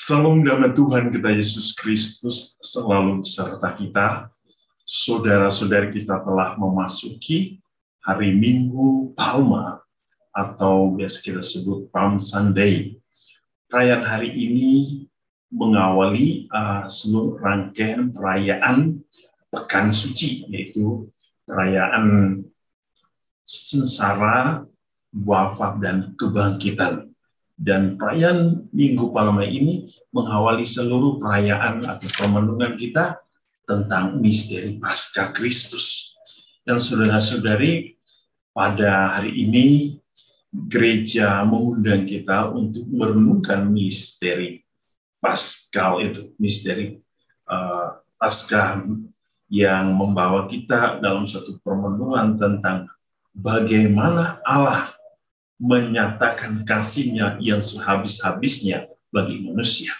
Salam damai Tuhan kita Yesus Kristus selalu beserta kita. Saudara-saudari kita telah memasuki hari Minggu Palma atau biasa kita sebut Palm Sunday. Perayaan hari ini mengawali seluruh rangkaian perayaan Pekan Suci, yaitu perayaan sengsara, wafat, dan kebangkitan. Dan perayaan Minggu Palma ini mengawali seluruh perayaan atau permenungan kita tentang misteri Paskah Kristus. Dan saudara-saudari, pada hari ini gereja mengundang kita untuk merenungkan misteri Paskal itu, misteri Paskah yang membawa kita dalam satu permenungan tentang bagaimana Allah menyatakan kasih-Nya yang sehabis-habisnya bagi manusia.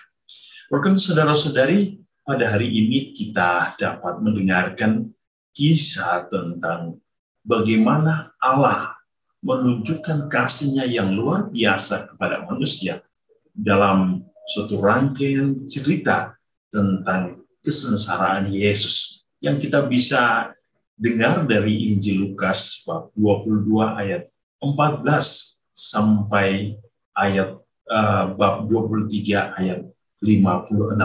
Rekan saudara-saudari, pada hari ini kita dapat mendengarkan kisah tentang bagaimana Allah menunjukkan kasih-Nya yang luar biasa kepada manusia dalam suatu rangkaian cerita tentang kesengsaraan Yesus yang kita bisa dengar dari Injil Lukas bab 22 ayat 14 sampai ayat bab 23 ayat 56.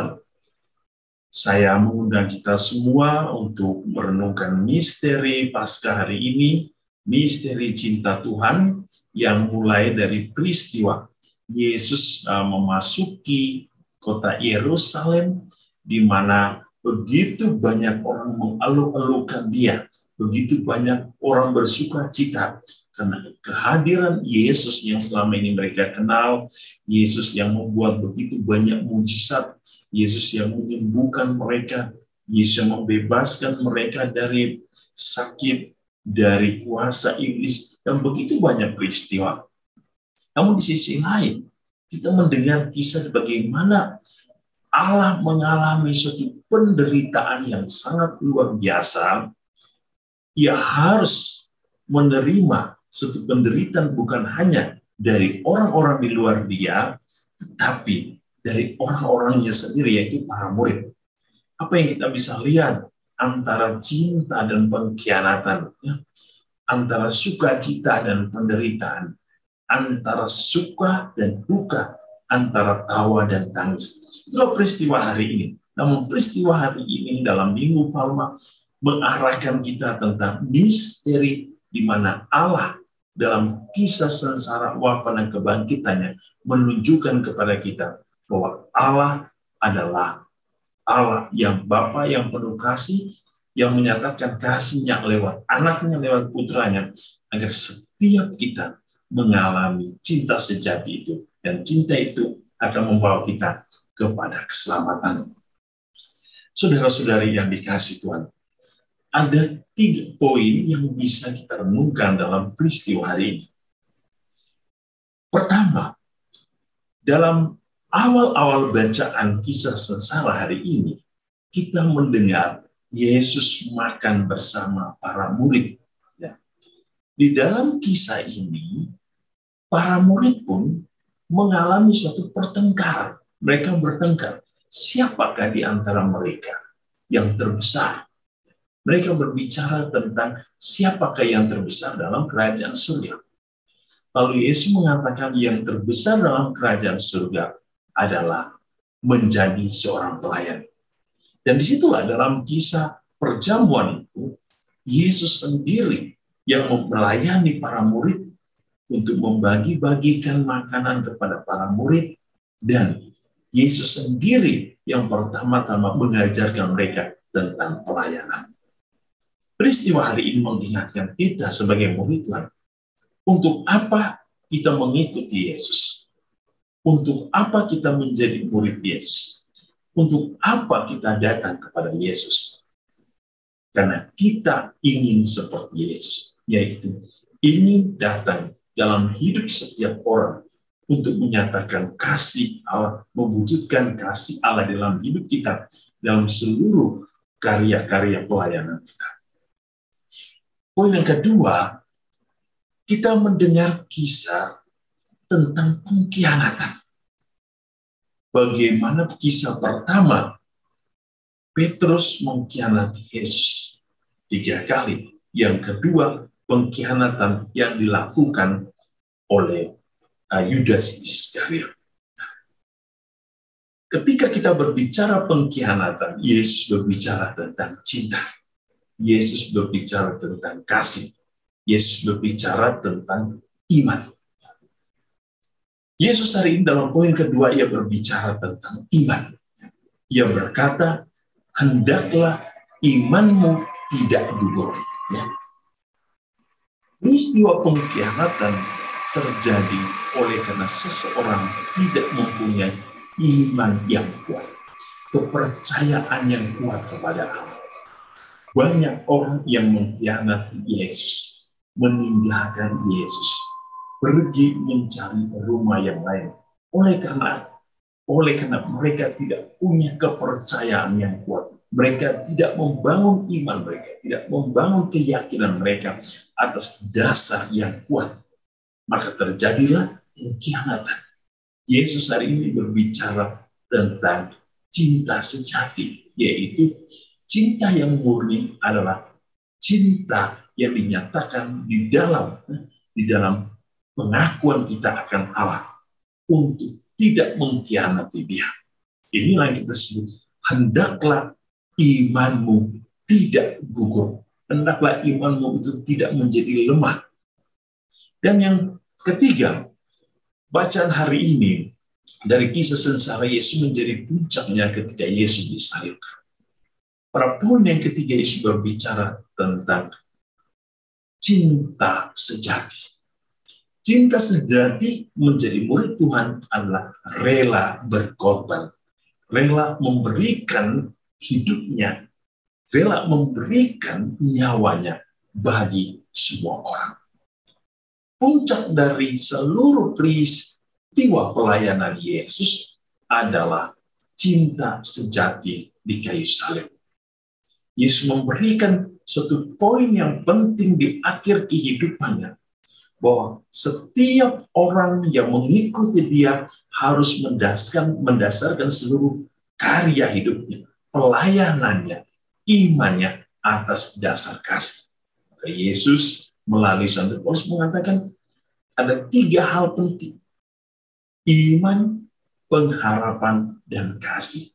Saya mengundang kita semua untuk merenungkan misteri Paskah hari ini, misteri cinta Tuhan yang mulai dari peristiwa Yesus memasuki kota Yerusalem, di mana begitu banyak orang mengeluh-elukan Dia, begitu banyak orang bersuka cita karena kehadiran Yesus yang selama ini mereka kenal, Yesus yang membuat begitu banyak mujizat, Yesus yang menyembuhkan mereka, Yesus yang membebaskan mereka dari sakit, dari kuasa iblis, dan begitu banyak peristiwa. Namun di sisi lain, kita mendengar kisah bagaimana Allah mengalami suatu penderitaan yang sangat luar biasa. Ia harus menerima suatu penderitaan bukan hanya dari orang-orang di luar Dia, tetapi dari orang-orangnya sendiri, yaitu para murid. Apa yang kita bisa lihat antara cinta dan pengkhianatan, antara sukacita dan penderitaan, antara suka dan duka, antara tawa dan tangis. Itulah peristiwa hari ini. Namun peristiwa hari ini dalam Minggu Palma mengarahkan kita tentang misteri di mana Allah dalam kisah sengsara, wafat, dan kebangkitannya menunjukkan kepada kita bahwa Allah adalah Allah yang Bapa yang penuh kasih, yang menyatakan kasih-Nya lewat anaknya, lewat putranya, agar setiap kita mengalami cinta sejati itu, dan cinta itu akan membawa kita kepada keselamatan. Saudara-saudari yang dikasihi Tuhan, ada 3 poin yang bisa kita renungkan dalam peristiwa hari ini. Pertama, dalam awal-awal bacaan kisah sengsara hari ini, kita mendengar Yesus makan bersama para murid. Di dalam kisah ini, para murid pun mengalami suatu pertengkaran. Mereka bertengkar, siapakah di antara mereka yang terbesar? Mereka berbicara tentang siapakah yang terbesar dalam kerajaan surga. Lalu Yesus mengatakan yang terbesar dalam kerajaan surga adalah menjadi seorang pelayan. Dan disitulah dalam kisah perjamuan itu, Yesus sendiri yang melayani para murid untuk membagi-bagikan makanan kepada para murid, dan Yesus sendiri yang pertama-tama mengajarkan mereka tentang pelayanan. Peristiwa hari ini mengingatkan kita sebagai murid Tuhan, untuk apa kita mengikuti Yesus? Untuk apa kita menjadi murid Yesus? Untuk apa kita datang kepada Yesus? Karena kita ingin seperti Yesus, yaitu ingin datang dalam hidup setiap orang untuk menyatakan kasih Allah, mewujudkan kasih Allah dalam hidup kita, dalam seluruh karya-karya pelayanan kita. Poin yang kedua, kita mendengar kisah tentang pengkhianatan. bagaimana kisah pertama Petrus mengkhianati Yesus 3 kali. Yang kedua, pengkhianatan yang dilakukan oleh Yudas Iskariot. Ketika kita berbicara pengkhianatan, Yesus berbicara tentang cinta. Yesus berbicara tentang kasih. Yesus berbicara tentang iman. Yesus hari ini dalam poin kedua, ia berbicara tentang iman. Ia berkata, hendaklah imanmu tidak gugur. Ya. Peristiwa pengkhianatan terjadi oleh karena seseorang tidak mempunyai iman yang kuat, kepercayaan yang kuat kepada Allah. Banyak orang yang mengkhianati Yesus, meninggalkan Yesus, pergi mencari rumah yang lain. Oleh karena mereka tidak punya kepercayaan yang kuat. Mereka tidak membangun iman mereka, tidak membangun keyakinan mereka atas dasar yang kuat. Maka terjadilah pengkhianatan. Yesus hari ini berbicara tentang cinta sejati, yaitu cinta yang murni adalah cinta yang dinyatakan di dalam pengakuan kita akan Allah untuk tidak mengkhianati Dia. Inilah yang kita sebut, hendaklah imanmu tidak gugur. Hendaklah imanmu itu tidak menjadi lemah. Dan yang ketiga, bacaan hari ini dari kisah sengsara Yesus menjadi puncaknya ketika Yesus disalibkan. Pada poin yang ketiga, Yesus berbicara tentang cinta sejati. Cinta sejati menjadi murid Tuhan adalah rela berkorban, rela memberikan hidupnya, rela memberikan nyawanya bagi semua orang. Puncak dari seluruh peristiwa pelayanan Yesus adalah cinta sejati di kayu salib. Yesus memberikan suatu poin yang penting di akhir kehidupannya, bahwa setiap orang yang mengikuti Dia harus mendasarkan seluruh karya hidupnya, pelayanannya, imannya atas dasar kasih. Maka Yesus melalui Santo Paulus mengatakan ada 3 hal penting: iman, pengharapan, dan kasih.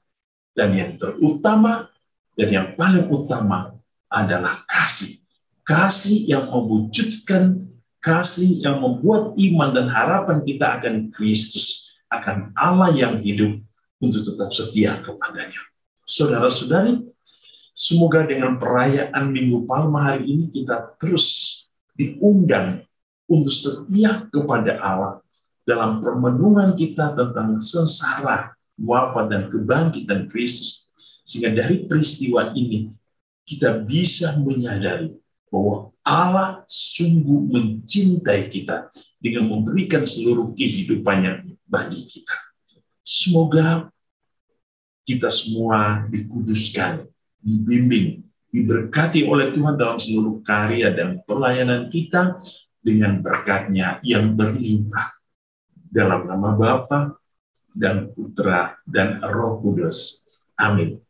Dan yang terutama dan yang paling utama adalah kasih. Kasih yang mewujudkan, kasih yang membuat iman dan harapan kita akan Kristus, akan Allah yang hidup, untuk tetap setia kepadanya. Saudara-saudari, semoga dengan perayaan Minggu Palma hari ini kita terus diundang untuk setia kepada Allah dalam permenungan kita tentang sengsara, wafat, dan kebangkitan Kristus. Sehingga dari peristiwa ini kita bisa menyadari bahwa Allah sungguh mencintai kita dengan memberikan seluruh kehidupannya bagi kita. Semoga kita semua dikuduskan, dibimbing, diberkati oleh Tuhan dalam seluruh karya dan pelayanan kita dengan berkat-Nya yang berlimpah. Dalam nama Bapa dan Putra dan Roh Kudus. Amin.